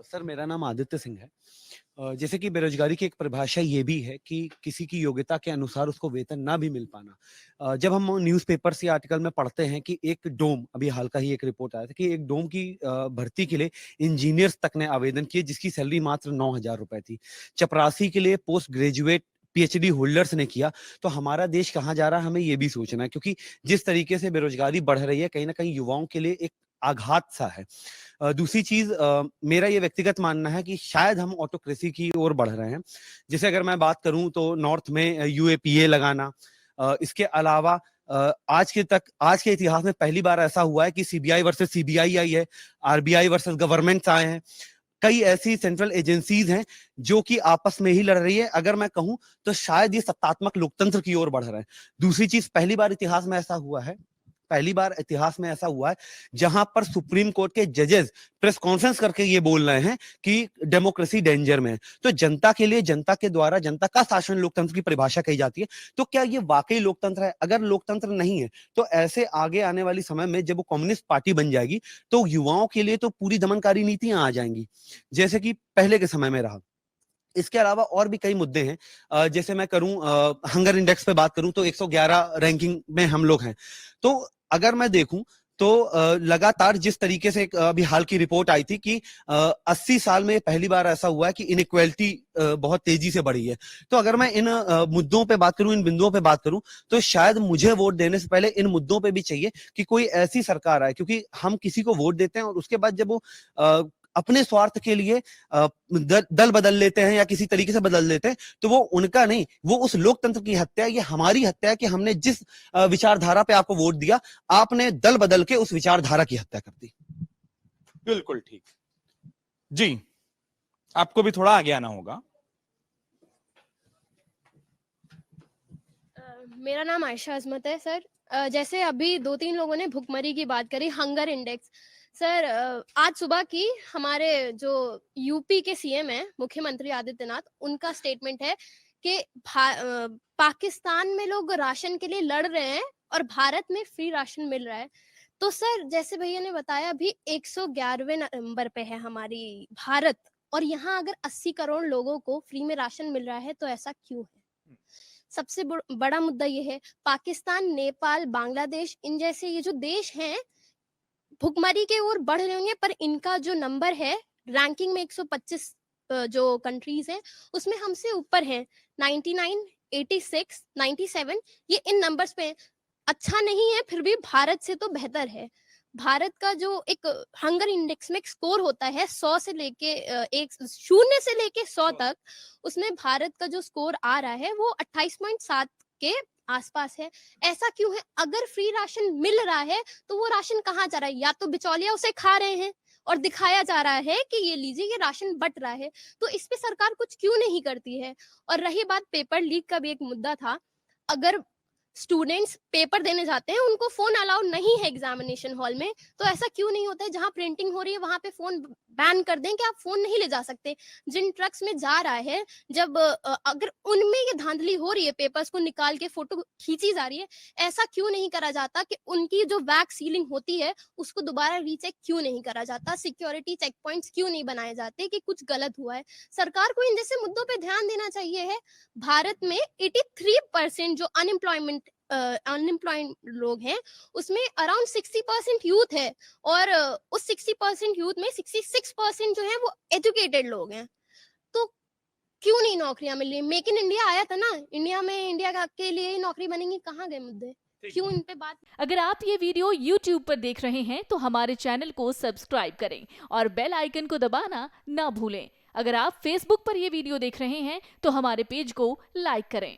Sir मेरा नाम आदित्य सिंह है। जैसे कि बेरोज़गारी की एक परिभाषा ये भी है कि किसी की योग्यता के अनुसार उसको वेतन ना भी मिल पाना। जब हम न्यूज़पेपर्स या आर्टिकल में पढ़ते हैं कि एक डोम अभी हाल का ही एक रिपोर्ट आया था कि एक डोम की भर्ती के लिए इंजीनियर्स तक ने आवेदन किए जिसकी सैलरी मात्र ₹9,000 थी। चपरासी के लिए पोस्ट ग्रेजुएट पीएचडी होल्डर्स ने किया, तो हमारा देश कहाँ जा रहा है हमें ये भी सोचना है क्योंकि जिस तरीके से बेरोज़गारी बढ़ रही है कहीं न कहीं युवाओं के लिए एक आघात-सा है। दूसरी चीज़ मेरा ये व्यक्तिगत मानना है कि शायद हम ऑटोक्रेसी की ओर बढ़ रहे हैं। जैसे अगर मैं बात करूँ तो नॉर्थ में यूएपीए लगाना, इसके अलावा आज के इतिहास में पहली बार ऐसा हुआ है कि सीबीआई वर्सेस सीबीआई आई है, आरबीआई वर्सेस गवर्नमेंट्स आए हैं। कई ऐसी सेंट्रल एजेंसीज़ हैं जो कि आपस में ही लड़ रही है। अगर मैं कहूँ तो शायद ये सत्तात्मक लोकतंत्र की ओर बढ़ रहा है। दूसरी चीज़ पहली बार इतिहास में ऐसा हुआ है जहां पर सुप्रीम कोर्ट के जजेस प्रेस कॉन्फ्रेंस करके ये बोल रहे हैं कि डेमोक्रेसी डेंजर में है। तो जनता के लिए जनता के द्वारा जनता का शासन लोकतंत्र की परिभाषा कही जाती है। तो क्या ये वाकई लोकतंत्र है? अगर लोकतंत्र नहीं है तो ऐसे आगे आने वाली समय में जब वो कम्युनिस्ट पार्टी बन जाएगी तो युवाओं के लिए तो पूरी दमनकारी नीतियां आ जाएंगी जैसे कि पहले के समय में रहा। इसके अलावा और भी कई मुद्दे हैं। जैसे मैं करूं हंगर इंडेक्स पे बात करूं तो 111 रैंकिंग में हम लोग हैं। तो अगर मैं देखूं तो लगातार जिस तरीके से अभी हाल की रिपोर्ट आई थी कि 80 साल में पहली बार ऐसा हुआ है कि इनइक्वालिटी बहुत तेजी से बढ़ी है। तो अगर मैं इन मुद्दों पे बात करूं, इन बिंदुओं पे बात करूं, तो शायद मुझे वोट देने से पहले इन मुद्दों पे भी चाहिए कि कोई ऐसी सरकार आए, क्योंकि हम किसी को वोट देते हैं और उसके बाद जब वो अपने स्वार्थ के लिए दल बदल लेते हैं या किसी तरीके से बदल लेते हैं, तो वो उनका नहीं, वो उस लोकतंत्र की हत्या है। ये हमारी हत्या है कि हमने जिस विचारधारा पे आपको वोट दिया, आपने दल बदल के उस विचारधारा की हत्या कर दी। बिल्कुल ठीक जी, आपको भी थोड़ा आगे आना होगा। मेरा नाम आयशा अजमत है सर। जैसे अभी 2-3 लोगों ने भुखमरी की बात करी, हंगर इंडेक्स। सर आज सुबह की हमारे जो यूपी के सीएम हैं, मुख्यमंत्री आदित्यनाथ, उनका स्टेटमेंट है कि पाकिस्तान में लोग राशन के लिए लड़ रहे हैं और भारत में फ्री राशन मिल रहा है। तो सर जैसे भैया ने बताया अभी 111वें नंबर पे है हमारी भारत, और यहाँ अगर 80 करोड़ लोगों को फ्री में राशन मिल रहा है तो ऐसा क्यों है? सबसे बड़ा मुद्दा ये है, पाकिस्तान, नेपाल, बांग्लादेश, इन जैसे ये जो देश हैं भुखमरी के ओर बढ़ रहे होंगे, पर इनका जो नंबर है रैंकिंग में 125 जो कंट्रीज हैं उसमें हमसे ऊपर हैं। 99, 86, 97 ये इन नंबर्स पे हैं। अच्छा नहीं है फिर भी भारत से तो बेहतर है। भारत का जो एक हंगर इंडेक्स में एक स्कोर होता है 100 से लेके 0 से लेके 100 तक, उसमें भारत का जो स्कोर आ रहा है वो 28.7 के आसपास है। ऐसा क्यों है? अगर फ्री राशन मिल रहा है तो वो राशन कहाँ जा रहा है? या तो बिचौलिया उसे खा रहे हैं और दिखाया जा रहा है कि ये लीजिए ये राशन बट रहा है, तो इस पे सरकार कुछ क्यों नहीं करती है? और रही बात पेपर लीक का भी एक मुद्दा था, अगर स्टूडेंट्स पेपर देने जाते हैं उनको फोन अलाउड नहीं है एग्जामिनेशन हॉल में, तो ऐसा क्यों नहीं होता है जहां प्रिंटिंग हो रही है वहां पे फोन बैन कर दें कि आप फोन नहीं ले जा सकते। जिन ट्रक्स में जा रहा है, जब अगर उनमें ये धांधली हो रही है, पेपर्स को निकाल के फोटो खींची जा रही है, ऐसा क्यों नहीं करा जाता कि उनकी जो वैक्स सीलिंग होती है उसको दोबारा रीचेक क्यों नहीं करा जाता? सिक्योरिटी चेक पॉइंट्स क्यों नहीं बनाए जाते कि कुछ गलत हुआ है? सरकार को इन जैसे मुद्दों पे ध्यान देना चाहिए है। भारत में 83% जो अनएम्प्लॉयड लोग हैं उसमें अराउंड 60% यूथ है, और उस 60% यूथ में 66% जो है वो एजुकेटेड लोग हैं। तो क्यों नहीं नौकरियां मिल रही? मेक इन इंडिया आया था ना, इंडिया में इंडिया के लिए ही नौकरी बनेंगी, कहाँ गए मुद्दे? क्यों इन पे बात? अगर आप ये वीडियो YouTube पर देख रहे हैं तो हमारे चैनल को सब्सक्राइब करें और बेल आइकन को दबाना ना भूलें। अगर आप Facebook पर ये वीडियो देख रहे हैं तो हमारे पेज को लाइक करें।